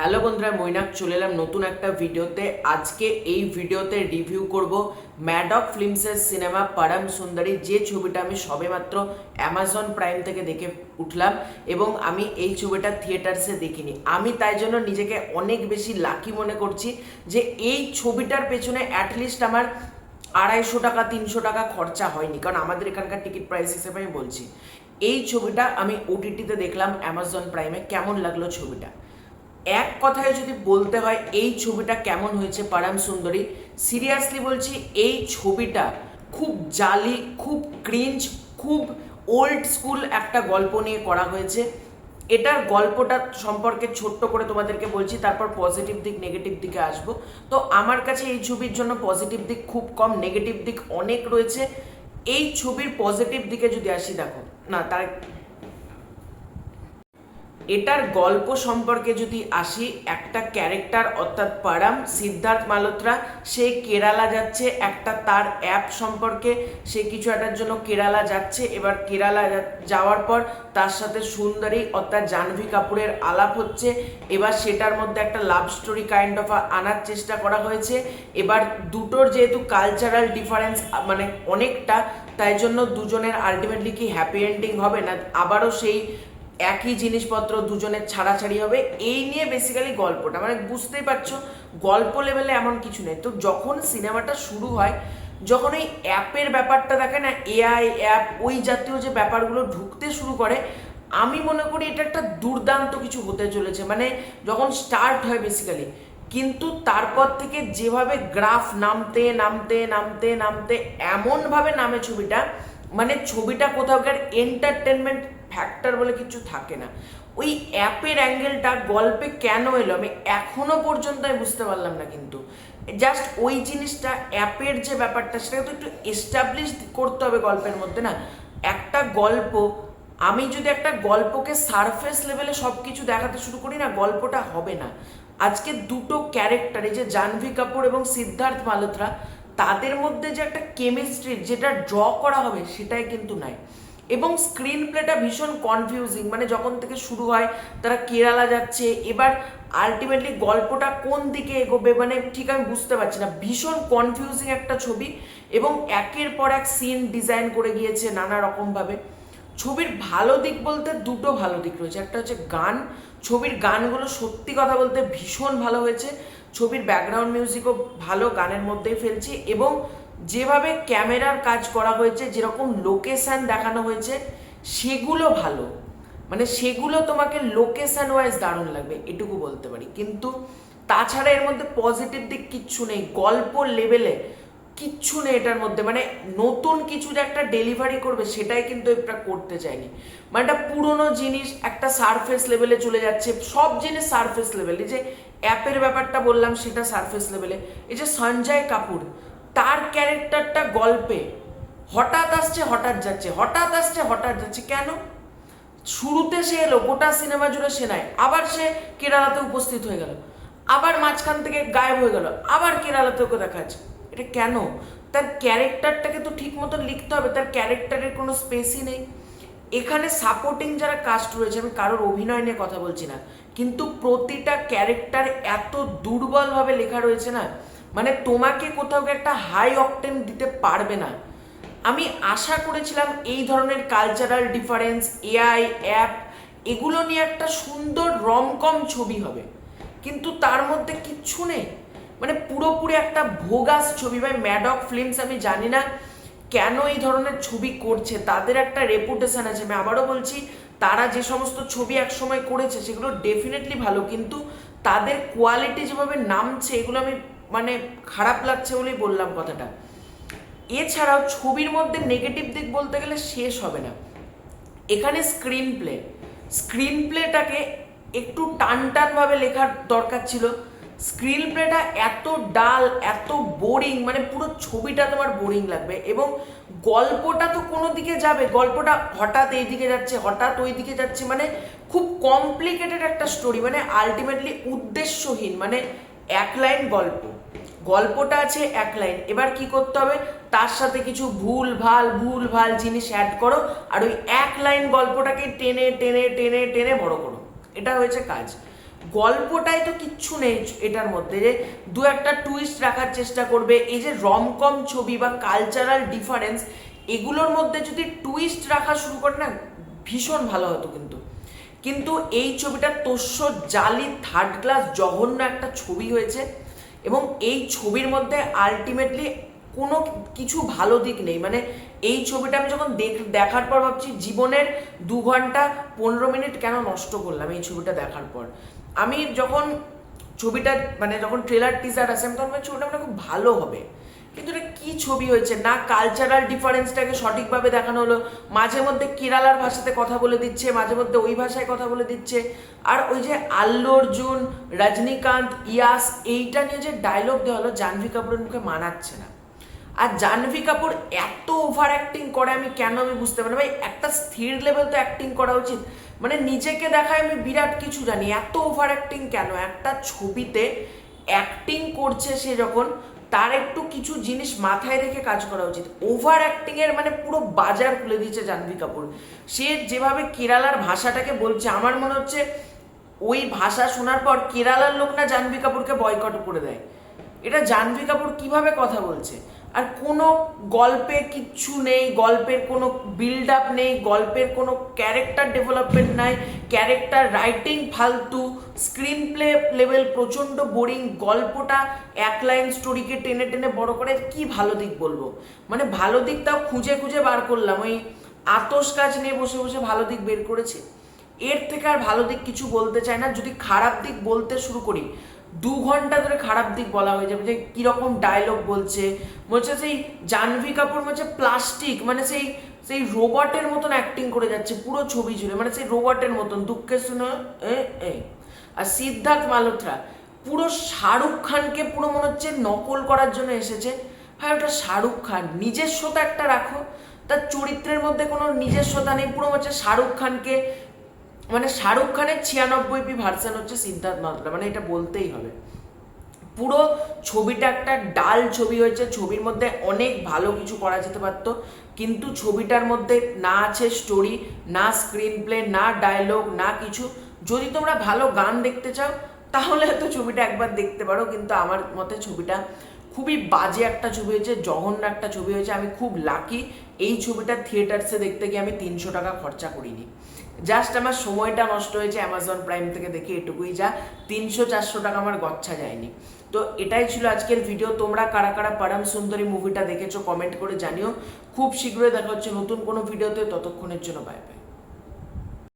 Hello বন্ধুরা, মৈনাক চলে এলাম নতুন একটা ভিডিওতে। আজকে এই ভিডিওতে রিভিউ করব ম্যাডক ফিল্মসের সিনেমা পরম সুন্দরী, যে ছবিটা আমি সবেমাত্র অ্যামাজন প্রাইম থেকে দেখে উঠলাম এবং আমি এই ছবিটা থিয়েটার্সে দেখিনি। আমি তাই জন্য নিজেকে অনেক বেশি লাকি মনে করছি যে এই ছবিটার পেছনে অ্যাটলিস্ট আমার 250 টাকা 300 টাকা খরচা হয়নি, কারণ আমাদের এখানকার টিকিট প্রাইস হিসেবে আমি বলছি। এই ছবিটা আমি ওটিটিতে দেখলাম অ্যামাজন প্রাইমে। কেমন লাগলো ছবিটা? এক কথায় যদি বলতে হয় এই ছবিটা কেমন হয়েছে পরম সুন্দরী, সিরিয়াসলি বলছি এই ছবিটা খুব জালি, খুব ক্রিঞ্জ, খুব ওল্ড স্কুল একটা গল্প নিয়ে করা হয়েছে। এটার গল্পটা সম্পর্কে ছোট্ট করে তোমাদেরকে বলছি, তারপর পজিটিভ দিক নেগেটিভ দিকে আসবো। তো আমার কাছে এই ছবির জন্য পজিটিভ দিক খুব কম, নেগেটিভ দিক অনেক রয়েছে। এই ছবির পজিটিভ দিকে যদি আসি, দেখো না তার এটার গল্প সম্পর্কে যদি আসি, একটা ক্যারেক্টার অর্থাৎ পরম, সিদ্ধার্থ মালহোত্রা, সে কেরালা যাচ্ছে একটা তার অ্যাপ সম্পর্কে, সে কিছু একটার জন্য কেরালা যাচ্ছে। এবার কেরালা যাওয়ার পর তার সাথে সুন্দরী অর্থাৎ জাহ্নবী কাপুরের আলাপ হচ্ছে। এবার সেটার মধ্যে একটা লাভ স্টোরি কাইন্ড অফ আনার চেষ্টা করা হয়েছে। এবার দুটোর যেহেতু কালচারাল ডিফারেন্স মানে অনেকটা, তাই জন্য দুজনের আলটিমেটলি কি হ্যাপি এন্ডিং হবে না আবারও সেই একই জিনিসপত্র দুজনের ছাড়াছাড়ি হবে, এই নিয়ে বেসিক্যালি গল্পটা। মানে বুঝতেই পারছো গল্প লেভেলে এমন কিছু নেই। তো যখন সিনেমাটা শুরু হয়, যখন ওই অ্যাপের ব্যাপারটা দেখে না, এআই অ্যাপ ওই জাতীয় যে ব্যাপারগুলো ঢুকতে শুরু করে, আমি মনে করি এটা একটা দুর্দান্ত কিছু হতে চলেছে। মানে যখন স্টার্ট হয় বেসিক্যালি, কিন্তু তারপর থেকে যেভাবে গ্রাফ নামতে নামতে নামতে নামতে এমনভাবে নামে ছবিটা, মানে ছবিটা কোথাওকার এন্টারটেনমেন্ট ফ্যাক্টর বলে কিছু থাকে না। ওই অ্যাপের অ্যাঙ্গেলটা গল্পে কেন এলো আমি এখনো পর্যন্ত আমি বুঝতে পারলাম না। কিন্তু জাস্ট ওই জিনিসটা, অ্যাপের যে ব্যাপারটা, সেটাকে তো একটু এস্টাবলিশ করতে হবে গল্পের মধ্যে না। একটা গল্প, আমি যদি একটা গল্পকে সারফেস লেভেলে সব কিছু দেখাতে শুরু করি না, গল্পটা হবে না। আজকে দুটো ক্যারেক্টার, এই যে জাহ্নবী কাপুর এবং সিদ্ধার্থ মালহোত্রা, তাদের মধ্যে যে একটা কেমিস্ট্রি যেটা ড্র করা হবে সেটাই কিন্তু নাই। এবং স্ক্রিন প্লেটা ভীষণ কনফিউজিং, মানে যখন থেকে শুরু হয় তারা কেরালা যাচ্ছে, এবার আলটিমেটলি গল্পটা কোন দিকে এগোবে মানে ঠিক আমি বুঝতে পারছি না। ভীষণ কনফিউজিং একটা ছবি, এবং একের পর এক সিন ডিজাইন করে গিয়েছে নানা রকমভাবে। ছবির ভালো দিক বলতে দুটো ভালো দিক রয়েছে। একটা হচ্ছে গান, ছবির গানগুলো সত্যি কথা বলতে ভীষণ ভালো হয়েছে। ছবির ব্যাকগ্রাউন্ড মিউজিকও ভালো, গানের মধ্যেই ফেলছি। এবং যেভাবে ক্যামেরার কাজ করা হয়েছে, যেরকম লোকেশন দেখানো হয়েছে, সেগুলো ভালো। মানে সেগুলো তোমাকে লোকেশন ওয়াইজ দারুণ লাগবে, এটুকু বলতে পারি। কিন্তু তাছাড়া এর মধ্যে পজিটিভ দিক কিচ্ছু নেই, গল্প লেভেলে কিচ্ছু নেই এটার মধ্যে। মানে নতুন কিছু যে একটা ডেলিভারি করবে সেটাই কিন্তু এটা করতে চায়নি। মানে একটা পুরোনো জিনিস একটা সারফেস লেভেলে চলে যাচ্ছে, সব জিনিস সারফেস লেভেলে। যে অ্যাপের ব্যাপারটা বললাম সেটা সারফেস লেভেলে। এই যে সঞ্জয় কাপুর, তার ক্যারেক্টারটা গল্পে হঠাৎ আসছে হঠাৎ যাচ্ছে, হঠাৎ আসছে হঠাৎ যাচ্ছে। কেন? শুরুতে সে এলো, গোটা সিনেমা জুড়ে সে নাই, আবার সে কেরালাতে উপস্থিত হয়ে গেল, আবার মাঝখান থেকে গায়েব হয়ে গেল, আবার কেরালাতে ওকে দেখা যাচ্ছে। এটা কেন? তার ক্যারেক্টারটাকে তো ঠিক মতো লিখতে হবে, তার ক্যারেক্টারের কোনো স্পেসই নেই। এখানে সাপোর্টিং যারা কাস্ট রয়েছে, আমি কারোর অভিনয় নিয়ে কথা বলছি না, কিন্তু প্রতিটা ক্যারেক্টার এত দুর্বলভাবে লেখা রয়েছে না, মানে তোমাকে কোথাও একটা হাই অকটেন দিতে পারবে না। আমি আশা করেছিলাম এই ধরনের কালচারাল ডিফারেন্স, এআই অ্যাপ, এগুলো নিয়ে একটা সুন্দর রমকম ছবি হবে, কিন্তু তার মধ্যে কিচ্ছু নেই। মানে পুরোপুরি একটা ভোগাস ছবি। ভাই, ম্যাডক ফিল্মস, আমি জানি না কেন এই ধরনের ছবি করছে, তাদের একটা রেপুটেশন আছে। আমি আবারও বলছি, তারা যে সমস্ত ছবি একসময় করেছে সেগুলো ডেফিনেটলি ভালো, কিন্তু তাদের কোয়ালিটি যেভাবে নামছে, এগুলো আমি মানে খারাপ লাগছে বলেই বললাম কথাটা। এছাড়াও ছবির মধ্যে নেগেটিভ দিক বলতে গেলে শেষ হবে না। এখানে স্ক্রিন প্লেটাকে একটু টান টানভাবে লেখার দরকার ছিল। স্ক্রিন প্লেটা এত ডাল, এত বোরিং, মানে পুরো ছবিটা তোমার বোরিং লাগবে। এবং গল্পটা তো কোনো দিকে যাবে, গল্পটা হঠাৎ এই দিকে যাচ্ছে হঠাৎ ওই দিকে যাচ্ছে, মানে খুব কমপ্লিকেটেড একটা স্টোরি, মানে আলটিমেটলি উদ্দেশ্যহীন। মানে এক লাইন গল্পটা আছে এক লাইন, এবার কি করতে হবে, তার সাথে কিছু ভুল ভাল জিনিস অ্যাড করো, আর ওই এক লাইন গল্পটাকে টেনে টেনে টেনে টেনে বড় করো, এটা হয়েছে কাজ। গল্পটায় তো কিচ্ছু নেই এটার মধ্যে, যে দু একটা টুইস্ট রাখার চেষ্টা করবে। এই যে রমকম ছবি বা কালচারাল ডিফারেন্স, এগুলোর মধ্যে যদি টুইস্ট রাখা শুরু করে না, ভীষণ ভালো হতো। কিন্তু এই ছবিটা তোষ্য জালি থার্ড ক্লাস জঘন্য একটা ছবি হয়েছে, এবং এই ছবির মধ্যে আলটিমেটলি কোনো কিছু ভালো দিক নেই। মানে এই ছবিটা আমি যখন দেখার পর ভাবছি জীবনের 2 ঘন্টা 15 মিনিট কেন নষ্ট করলাম এই ছবিটা দেখার পর। আমি যখন ছবিটা মানে যখন ট্রেলার টিজার আসে আমি তখন ছবিটা মানে খুব ভালো হবে, কিন্তু এটা কি ছবি হয়েছে না, কালচারাল ডিফারেন্সটাকে সঠিকভাবে দেখানো হলো। মাঝে মধ্যে কেরালার ভাষাতে কথা বলে দিচ্ছে, মাঝে মধ্যে ওই ভাষায় কথা বলে দিচ্ছে। আর ওই যে আল্লু অর্জুন, রজনীকান্ত, ইয়াস, এইটা নিয়ে যে ডায়লগ দেওয়া হলো জাহ্নবী কাপুরের মুখে মানাচ্ছে না। আর জাহ্নবী কাপুর এত ওভার অ্যাক্টিং করে আমি বুঝতে পারি না ভাই। একটা স্থির লেভেল তো অ্যাক্টিং করা উচিত, মানে নিজেকে দেখায় আমি বিরাট কিছু জানি, এত ওভার অ্যাক্টিং কেন? একটা ছবিতে অ্যাক্টিং করছে সে যখন, তার একটু কিছু জিনিস মাথায় রেখে কাজ করা উচিত। ওভার অ্যাক্টিং এর মানে পুরো বাজার খুলে দিয়েছে জাহ্নবী কাপুর। সে যেভাবে কেরালার ভাষাটাকে বলছে, আমার মনে হচ্ছে ওই ভাষা শোনার পর কেরালার লোক না জাহ্নবী কাপুরকে বয়কট করে দেয়। এটা জাহ্নবী কাপুর কিভাবে কথা বলছে? আর কোনো গল্পে কিচ্ছু নেই, গল্পের কোনো বিল্ড আপ নেই, গল্পের কোনো ক্যারেক্টার ডেভেলপমেন্ট নাই, ক্যারেক্টার রাইটিং ফালতু, স্ক্রিন প্লে লেভেল প্রচণ্ড বোরিং। গল্পটা এক লাইন স্টোরিকে টেনে টেনে বড় করে, কি ভালো দিক বলবো? মানে ভালো দিকটাও খুঁজে খুঁজে বার করলাম, ওই আতস কাজ নিয়ে বসে বসে ভালো দিক বের করেছি। এর থেকে আর ভালো দিক কিছু বলতে চাই না। যদি খারাপ দিক বলতে শুরু করি, 2 ঘন্টা ধরে খারাপ দিক বলা হয়ে যাবে, যে কিরকম ডায়লগ বলছে, বলছে সেই জাহ্নবী কাপুর হচ্ছে প্লাস্টিক, মানে সেই সেই রোবটের মতন অ্যাক্টিং করে যাচ্ছে পুরো ছবি জুড়ে, মানে সেই রোবটের মতন। দুঃখের শুনে আর সিদ্ধার্থ মালহোত্রা পুরো শাহরুখ খানকে পুরো মনে হচ্ছে নকল করার জন্য এসেছে। ভাই ওটা শাহরুখ খান, নিজস্বতা একটা রাখো। তার চরিত্রের মধ্যে কোনো নিজস্বতা নেই, পুরো হচ্ছে শাহরুখ খানকে, মানে শাহরুখ খানের 96p ভার্সন হচ্ছে সিদ্ধার্থ মালহোত্রা, মানে এটা বলতেই হবে। পুরো ছবিটা একটা ডাল ছবি হয়েছে। ছবির মধ্যে অনেক ভালো কিছু করা যেতে পারত, কিন্তু ছবিটার মধ্যে না আছে স্টোরি, না স্ক্রিন প্লে, না ডায়লগ, না কিছু। যদি তোমরা ভালো গান দেখতে চাও তাহলে তো ছবিটা একবার দেখতে পারো, কিন্তু আমার মতে ছবিটা খুবই বাজে একটা ছবি হয়েছে, জঘন্য একটা ছবি হয়েছে। আমি খুব লাকি এই ছবিটা থিয়েটার্সে দেখতে গিয়ে আমি 300 টাকা খরচা করিনি। জাস্ট আমার সময়টা নষ্ট হয়েছে অ্যামাজন প্রাইম থেকে দেখে, এটুকুই। যা 300-400 টাকা আমার গচ্ছা যায়নি। তো এটাই ছিল আজকের ভিডিও। তোমরা কারা কারা পরম সুন্দরী মুভিটা দেখেছো কমেন্ট করে জানিও। খুব শীঘ্রই দেখা হচ্ছে নতুন কোনো ভিডিওতে, ততক্ষণের জন্য বাই বাই।